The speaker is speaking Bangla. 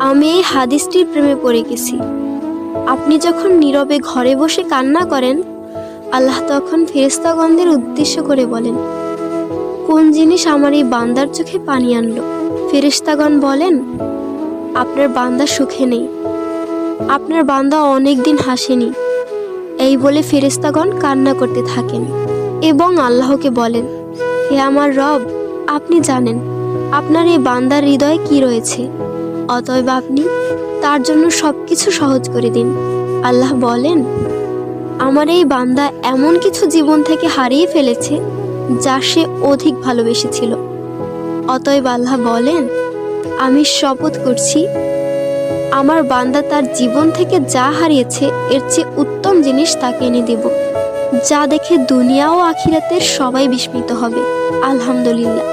আমি এই হাদিসটির প্রেমে পড়ে গেছি। আপনি যখন নীরবে ঘরে বসে কান্না করেন, আল্লাহ তখন ফেরেশতাগণদের উদ্দেশ্য করে বলেন, কোন জিনিস আমার এই বান্দার চোখে পানি আনলো? ফেরেশতাগণ বলেন, আপনার বান্দা সুখে নেই, আপনার বান্দা অনেক দিন হাসেনি। এই বলে ফেরেশতাগণ কান্না করতে থাকেন এবং আল্লাহকে বলেন, হে আমার রব, আপনি জানেন আপনার এই বান্দার হৃদয়ে কি রয়েছে, অতএব আপনি তার জন্য সবকিছু সহজ করে দিন। আল্লাহ বলেন, আমার এই বান্দা এমন কিছু জীবন থেকে হারিয়ে ফেলেছে যা সে অধিক ভালোবেসেছিল। অতএব আল্লাহ বলেন, আমি শপথ করছি, আমার বান্দা তার জীবন থেকে যা হারিয়েছে এর চেয়ে উত্তম জিনিস তাকে এনে দেব, যা দেখে দুনিয়া ও আখিরাতের সবাই বিস্মিত হবে। আলহামদুলিল্লাহ।